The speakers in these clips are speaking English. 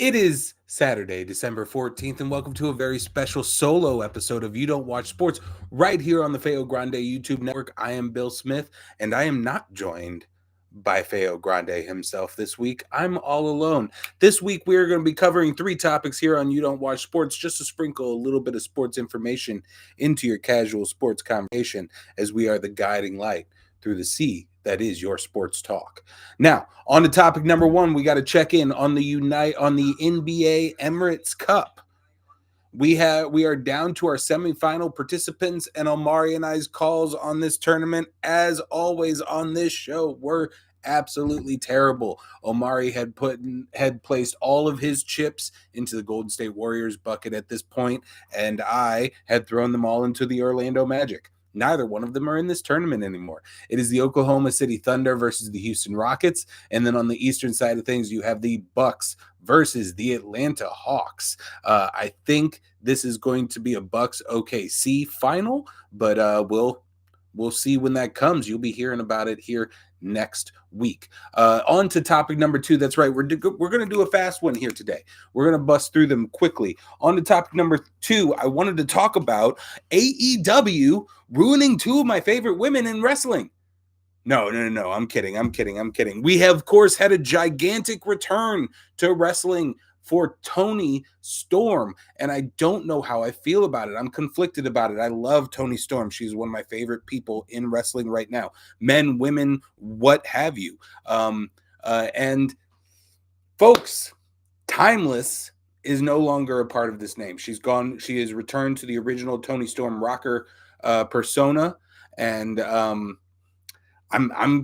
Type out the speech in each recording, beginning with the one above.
It is Saturday, December 14th, and welcome to a very special solo episode of You Don't Watch Sports right here on the Feo Grande YouTube network. I am Bill Smith, and I am not joined by Feo Grande himself this week. I'm all alone. This week, we are going to be covering three topics here on You Don't Watch Sports, just to sprinkle a little bit of sports information into your casual sports conversation, as we are the guiding light through the sea that is your sports talk. Now, on to topic number one, we got to check in on the NBA Emirates Cup. We are down to our semifinal participants, and Omari and I's calls on this tournament, as always on this show, were absolutely terrible. Omari had placed all of his chips into the Golden State Warriors bucket at this point, and I had thrown them all into the Orlando Magic. Neither one of them are in this tournament anymore. It is the Oklahoma City Thunder versus the Houston Rockets. And then on the eastern side of things, you have the Bucks versus the Atlanta Hawks. I think this is going to be a Bucks OKC final, but we'll see when that comes. You'll be hearing about it here next week. On to topic number two. That's right. We're going to do a fast one here today. We're going to bust through them quickly. On to topic number two, I wanted to talk about AEW ruining two of my favorite women in wrestling. No. I'm kidding. We have, of course, had a gigantic return to wrestling for Toni Storm, and I don't know how I feel about it. I'm conflicted about it. I love Toni Storm. She's one of my favorite people in wrestling right now. Men, women, what have you. And folks, Timeless is no longer a part of this name. She's gone. She has returned to the original Toni Storm rocker persona, and I'm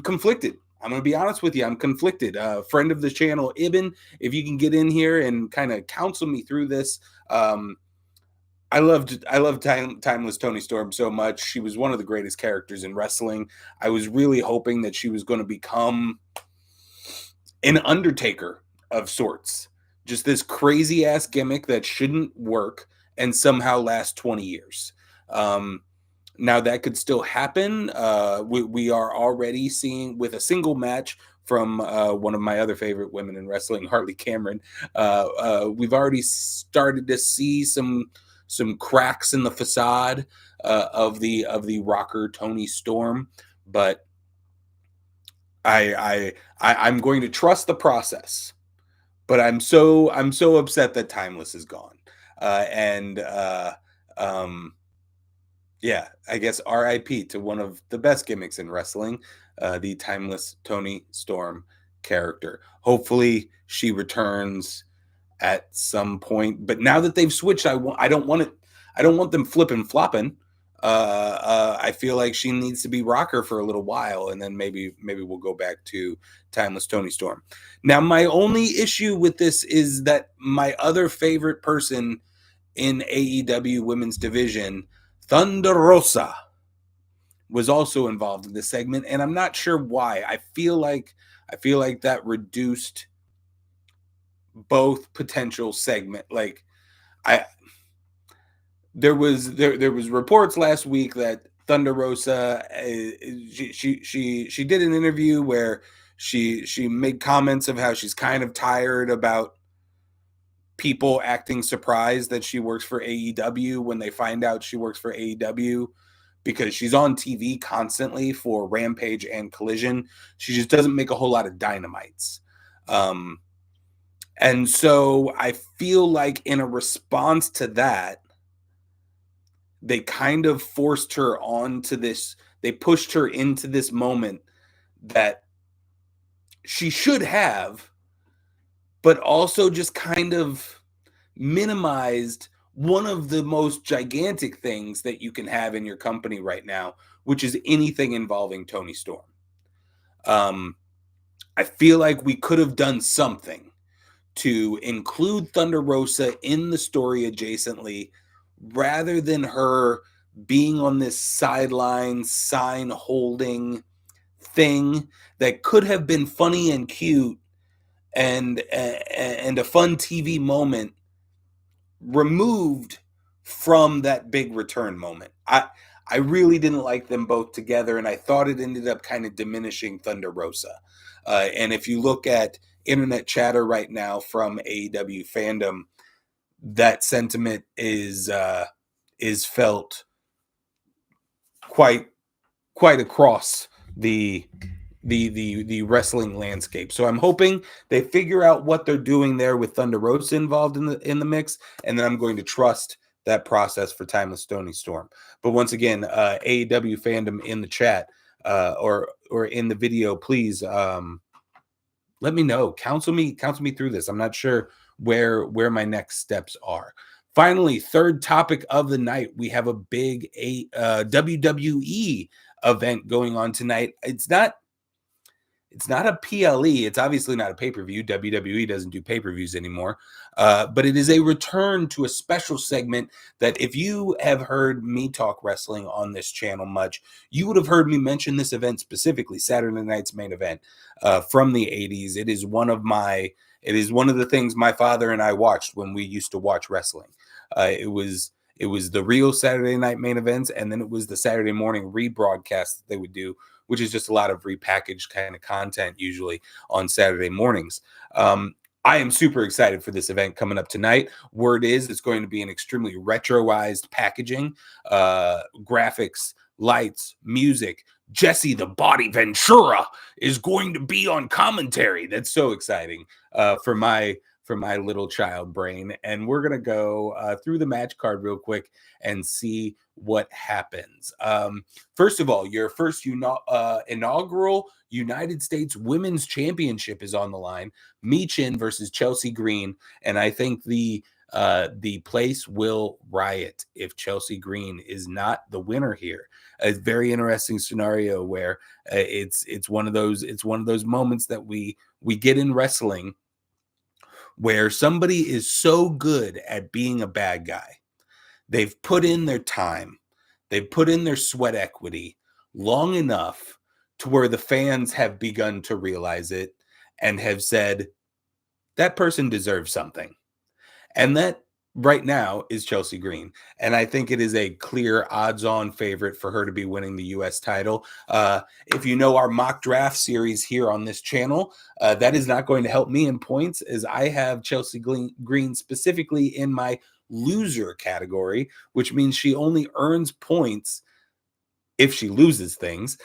conflicted. I'm going to be honest with you. I'm conflicted. Friend of the channel, Ibn, if you can get in here and kind of counsel me through this. I loved Timeless Toni Storm so much. She was one of the greatest characters in wrestling. I was really hoping that she was going to become an Undertaker of sorts. Just this crazy ass gimmick that shouldn't work and somehow last 20 years. Now that could still happen. We are already seeing with a single match from one of my other favorite women in wrestling, Harley Cameron. We've already started to see some cracks in the facade of the rocker Toni Storm, but I'm going to trust the process. But I'm so upset that Timeless is gone, yeah, I guess RIP to one of the best gimmicks in wrestling, the Timeless Toni Storm character. Hopefully she returns at some point. But now that they've switched, I don't want them flipping flopping. I feel like she needs to be rocker for a little while, and then maybe we'll go back to Timeless Toni Storm. Now, my only issue with this is that my other favorite person in AEW women's division, Thunder Rosa, was also involved in this segment, and I'm not sure why. I feel like that reduced both potential segment. Like there was reports last week that Thunder Rosa, she did an interview where she made comments of how she's kind of tired about people acting surprised that she works for AEW when they find out she works for AEW, because she's on TV constantly for Rampage and Collision. She just doesn't make a whole lot of dynamites. And so I feel like in a response to that, they kind of forced her onto this. They pushed her into this moment that she should have, but also just kind of minimized one of the most gigantic things that you can have in your company right now, which is anything involving Toni Storm. I feel like we could have done something to include Thunder Rosa in the story adjacently, rather than her being on this sideline sign holding thing that could have been funny and cute and a fun TV moment, removed from that big return moment. I really didn't like them both together, and I thought it ended up kind of diminishing Thunder Rosa. And if you look at internet chatter right now from AEW fandom, that sentiment is felt quite across the wrestling landscape. So I'm hoping they figure out what they're doing there with Thunder Rosa involved in the mix, and then I'm going to trust that process for Timeless Stony Storm. But once again, AEW fandom in the chat or in the video, please let me know. Counsel me through this. I'm not sure where my next steps are. Finally, third topic of the night, we have a big WWE event going on tonight. It's not a PLE. It's obviously not a pay-per-view. WWE doesn't do pay-per-views anymore. But it is a return to a special segment that if you have heard me talk wrestling on this channel much, you would have heard me mention this event specifically, Saturday Night's Main Event from the 80s. It is one of the things my father and I watched when we used to watch wrestling. It was the real Saturday Night Main Events, and then it was the Saturday morning rebroadcast that they would do, which is just a lot of repackaged kind of content usually on Saturday mornings. I am super excited for this event coming up tonight. Word is it's going to be an extremely retroized packaging, graphics, lights, music. Jesse the Body Ventura is going to be on commentary. That's so exciting for my little child brain. And we're going to go through the match card real quick and see what happens. First of all, your first inaugural United States Women's Championship is on the line. Michin versus Chelsea Green. And I think the place will riot if Chelsea Green is not the winner here. A very interesting scenario where it's one of those moments that we get in wrestling where somebody is so good at being a bad guy. They've put in their time. They've put in their sweat equity long enough to where the fans have begun to realize it and have said, that person deserves something. And that right now is Chelsea Green. And I think it is a clear odds-on favorite for her to be winning the U.S. title. If you know our mock draft series here on this channel, that is not going to help me in points, as I have Chelsea Green specifically in my loser category, which means she only earns points if she loses things.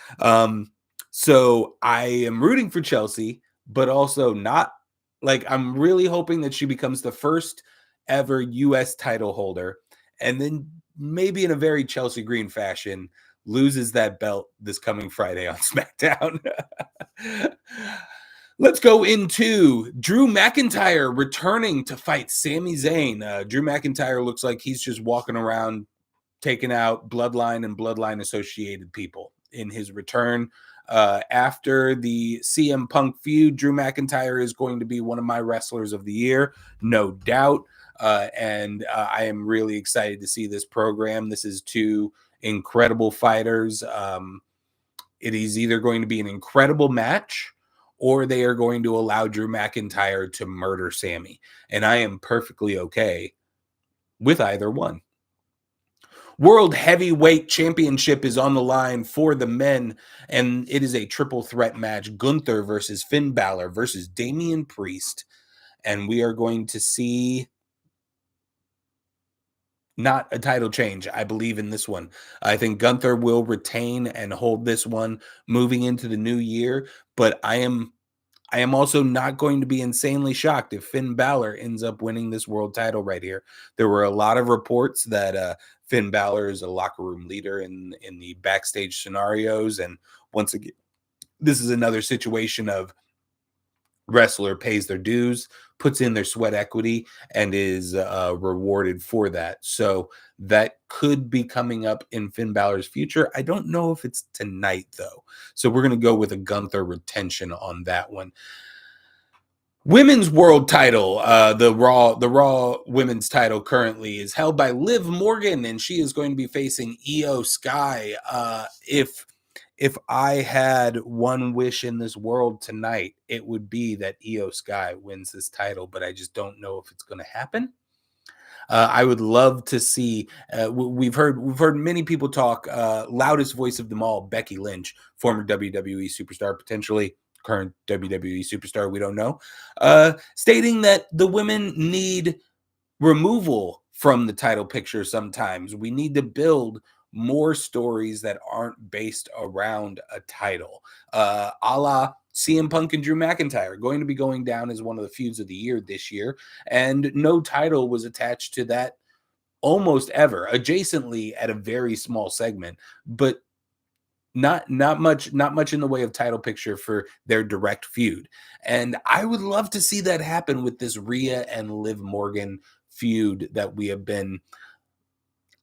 So I am rooting for Chelsea, but also not like, I'm really hoping that she becomes the first ever U.S. title holder, and then maybe in a very Chelsea Green fashion loses that belt this coming Friday on SmackDown. Let's go into Drew McIntyre returning to fight Sami Zayn. Drew McIntyre looks like he's just walking around taking out Bloodline and Bloodline associated people in his return. After the CM Punk feud, Drew McIntyre is going to be one of my wrestlers of the year, no doubt. And I am really excited to see this program. This is two incredible fighters. It is either going to be an incredible match, or they are going to allow Drew McIntyre to murder Sami. And I am perfectly okay with either one. World Heavyweight Championship is on the line for the men, and it is a triple threat match. Gunther versus Finn Balor versus Damian Priest. And we are going to see not a title change, I believe, in this one. I think Gunther will retain and hold this one moving into the new year, but I am also not going to be insanely shocked if Finn Balor ends up winning this world title right here. There were a lot of reports that Finn Balor is a locker room leader in the backstage scenarios, and once again, this is another situation of wrestler pays their dues, puts in their sweat equity, and is rewarded for that. So that could be coming up in Finn Balor's future. I don't know if it's tonight, though. So we're going to go with a Gunther retention on that one. Women's world title, the Raw women's title currently is held by Liv Morgan, and she is going to be facing Io Sky. If I had one wish in this world tonight, it would be that Io Sky wins this title, but I just don't know if it's going to happen. I would love to see. We've heard many people talk. Loudest voice of them all, Becky Lynch, former WWE superstar, potentially current WWE superstar, we don't know, stating that the women need removal from the title picture sometimes. We need to build more stories that aren't based around a title. A la CM Punk and Drew McIntyre going to be going down as one of the feuds of the year this year, and no title was attached to that almost ever, adjacently at a very small segment, but not much in the way of title picture for their direct feud. And I would love to see that happen with this Rhea and Liv Morgan feud that we have been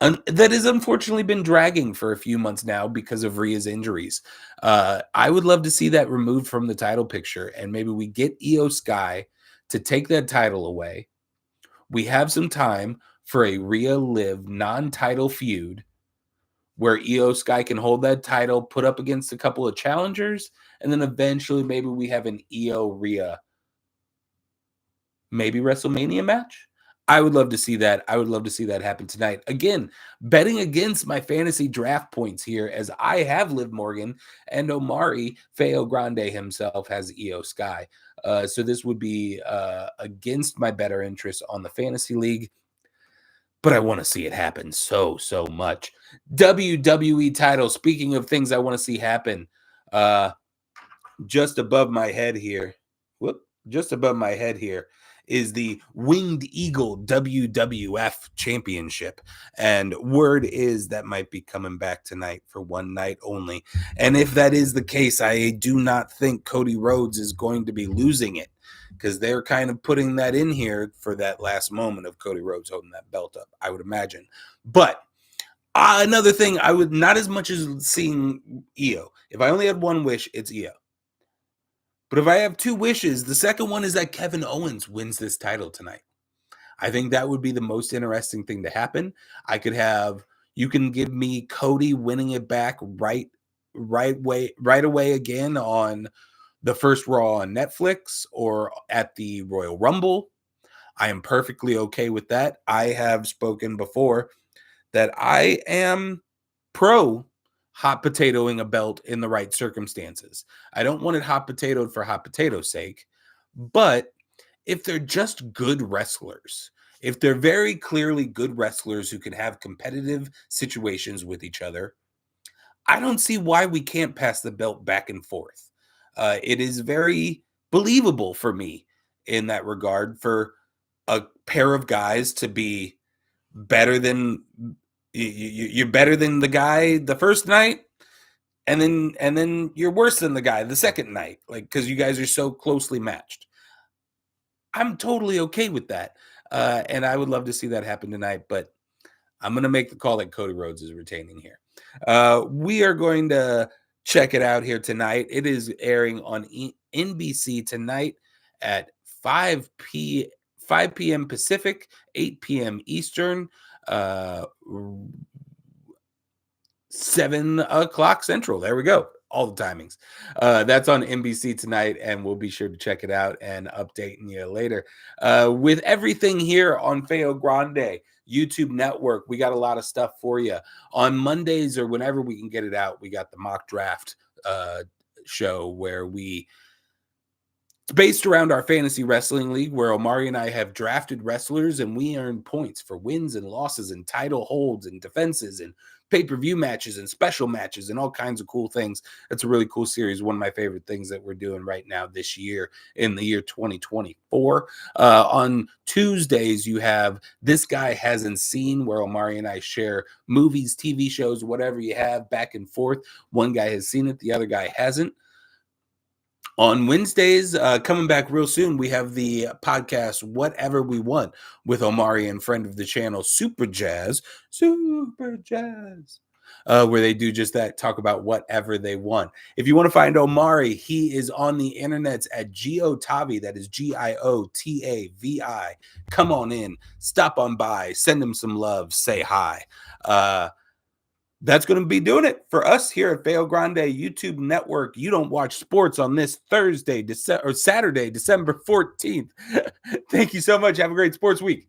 that has unfortunately been dragging for a few months now because of Rhea's injuries. I would love to see that removed from the title picture, and maybe we get Io Sky to take that title away. We have some time for a Rhea Liv non-title feud where Io Sky can hold that title, put up against a couple of challengers, and then eventually maybe we have an Io Rhea maybe WrestleMania match. I would love to see that. I would love to see that happen tonight. Again, betting against my fantasy draft points here, as I have Liv Morgan and Omari Feo Grande himself has Io Sky. So this would be against my better interest on the fantasy league, but I want to see it happen so much. WWE title. Speaking of things I want to see happen, just above my head here. Just above my head here is the Winged Eagle WWF Championship. And word is that might be coming back tonight for one night only. And if that is the case, I do not think Cody Rhodes is going to be losing it, because they're kind of putting that in here for that last moment of Cody Rhodes holding that belt up, I would imagine. But another thing, I would not as much as seeing Io. If I only had one wish, it's Io. But if I have two wishes, the second one is that Kevin Owens wins this title tonight. I think that would be the most interesting thing to happen. You can give me Cody winning it back right away again on the first Raw on Netflix or at the Royal Rumble. I am perfectly okay with that. I have spoken before that I am pro hot potatoing a belt in the right circumstances. I don't want it hot potatoed for hot potato's sake, but if they're just good wrestlers, if they're very clearly good wrestlers who can have competitive situations with each other, I don't see why we can't pass the belt back and forth. It is very believable for me in that regard for a pair of guys to be better than you're better than the guy the first night, and then you're worse than the guy the second night, like, because you guys are so closely matched. I'm totally okay with that, and I would love to see that happen tonight. But I'm going to make the call that Cody Rhodes is retaining here. We are going to check it out here tonight. It is airing on NBC tonight at 5 p.m. Pacific, 8 p.m. Eastern, 7 o'clock Central. There we go. All the timings. That's on NBC tonight, and we'll be sure to check it out and updating you later. With everything here on Feo Grande YouTube network, we got a lot of stuff for you. On Mondays or whenever we can get it out, we got the mock draft show where it's based around our fantasy wrestling league, where Omari and I have drafted wrestlers and we earn points for wins and losses and title holds and defenses and pay-per-view matches and special matches and all kinds of cool things. It's a really cool series. One of my favorite things that we're doing right now this year in the year 2024. On Tuesdays, you have This Guy Hasn't Seen, where Omari and I share movies, TV shows, whatever you have back and forth. One guy has seen it, the other guy hasn't. On Wednesdays, coming back real soon, we have the podcast Whatever We Want with Omari and friend of the channel, Super Jazz, where they do just that, talk about whatever they want. If you want to find Omari, he is on the internets at Giotavi. That is Giotavi. Come on in, stop on by, send him some love, say hi. That's going to be doing it for us here at Feo Grande YouTube Network. You Don't Watch Sports on this Saturday, December 14th. Thank you so much. Have a great sports week.